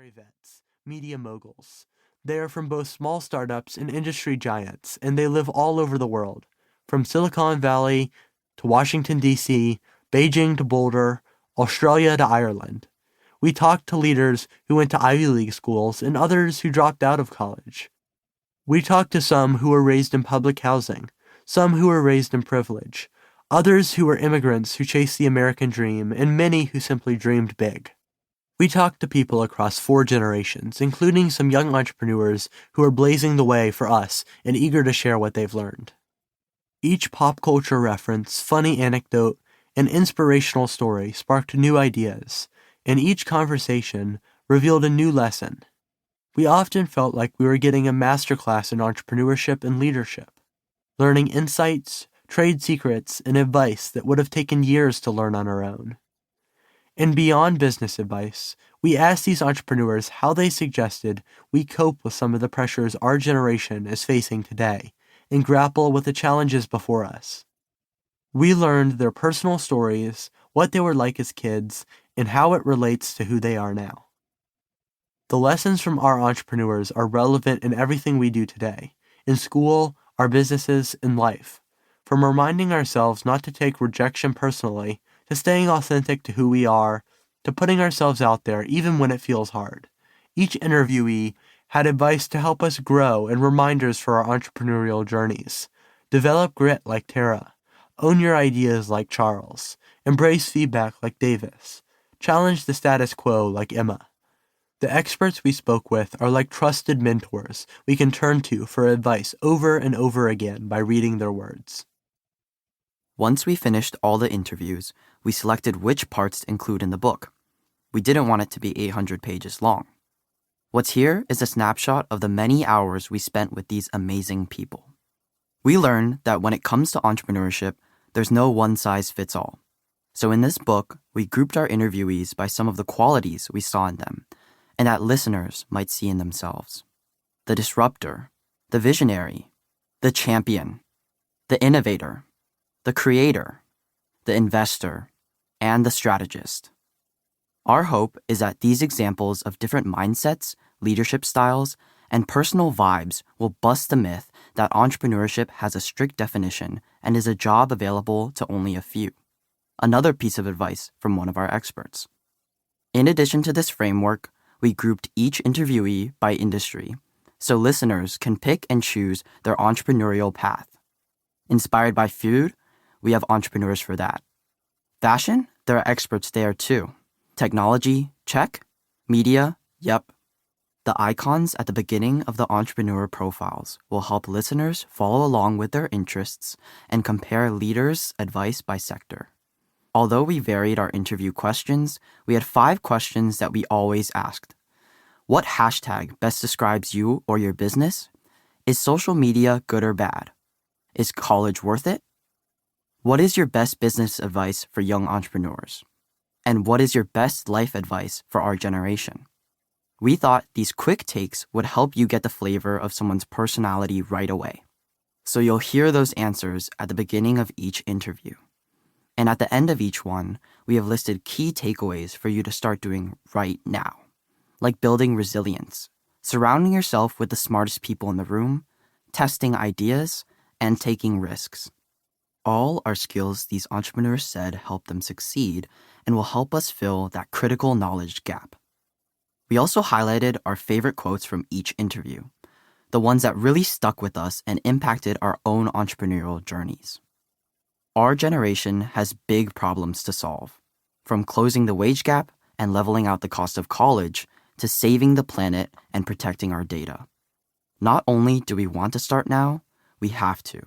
military vets, media moguls. They are from both small startups and industry giants, and they live all over the world, from Silicon Valley to Washington, D.C., Beijing to Boulder, Australia to Ireland. We talked to leaders who went to Ivy League schools and others who dropped out of college. We talked to some who were raised in public housing, some who were raised in privilege, others who were immigrants who chased the American dream, and many who simply dreamed big. We talked to people across 4 generations, including some young entrepreneurs who are blazing the way for us and eager to share what they've learned. Each pop culture reference, funny anecdote, and inspirational story sparked new ideas, and each conversation revealed a new lesson. We often felt like we were getting a MasterClass in entrepreneurship and leadership, learning insights, trade secrets, and advice that would have taken years to learn on our own. And beyond business advice, we asked these entrepreneurs how they suggested we cope with some of the pressures our generation is facing today and grapple with the challenges before us. We learned their personal stories, what they were like as kids, and how it relates to who they are now. The lessons from our entrepreneurs are relevant in everything we do today, in school, our businesses, and life. From reminding ourselves not to take rejection personally, to staying authentic to who we are, to putting ourselves out there even when it feels hard. Each interviewee had advice to help us grow and reminders for our entrepreneurial journeys. Develop grit like Tara. Own your ideas like Charles. Embrace feedback like Davis. Challenge the status quo like Emma. The experts we spoke with are like trusted mentors we can turn to for advice over and over again by reading their words. Once we finished all the interviews, we selected which parts to include in the book. We didn't want it to be 800 pages long. What's here is a snapshot of the many hours we spent with these amazing people. We learned that when it comes to entrepreneurship, there's no one-size-fits-all. So in this book, we grouped our interviewees by some of the qualities we saw in them and that listeners might see in themselves. The disruptor, the visionary, the champion, the innovator, the creator, the investor, and the strategist. Our hope is that these examples of different mindsets, leadership styles, and personal vibes will bust the myth that entrepreneurship has a strict definition and is a job available to only a few. Another piece of advice from one of our experts. In addition to this framework, we grouped each interviewee by industry, so listeners can pick and choose their entrepreneurial path. Inspired by food, we have entrepreneurs for that. Fashion, there are experts there too. Technology, check. Media, yep. The icons at the beginning of the entrepreneur profiles will help listeners follow along with their interests and compare leaders' advice by sector. Although we varied our interview questions, we had 5 questions that we always asked. What hashtag best describes you or your business? Is social media good or bad? Is college worth it? What is your best business advice for young entrepreneurs? And what is your best life advice for our generation? We thought these quick takes would help you get the flavor of someone's personality right away. So you'll hear those answers at the beginning of each interview. And at the end of each one, we have listed key takeaways for you to start doing right now, like building resilience, surrounding yourself with the smartest people in the room, testing ideas, and taking risks. All are skills these entrepreneurs said help them succeed and will help us fill that critical knowledge gap. We also highlighted our favorite quotes from each interview, the ones that really stuck with us and impacted our own entrepreneurial journeys. Our generation has big problems to solve, from closing the wage gap and leveling out the cost of college to saving the planet and protecting our data. Not only do we want to start now, we have to.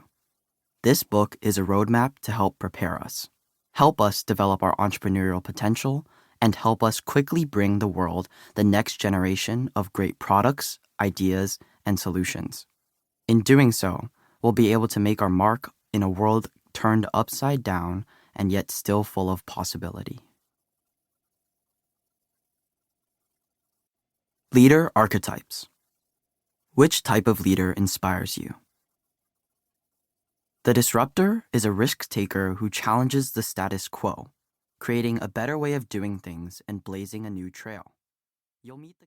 This book is a roadmap to help prepare us, help us develop our entrepreneurial potential, and help us quickly bring the world the next generation of great products, ideas, and solutions. In doing so, we'll be able to make our mark in a world turned upside down and yet still full of possibility. Leader archetypes. Which type of leader inspires you? The disruptor is a risk taker who challenges the status quo, creating a better way of doing things and blazing a new trail. You'll meet the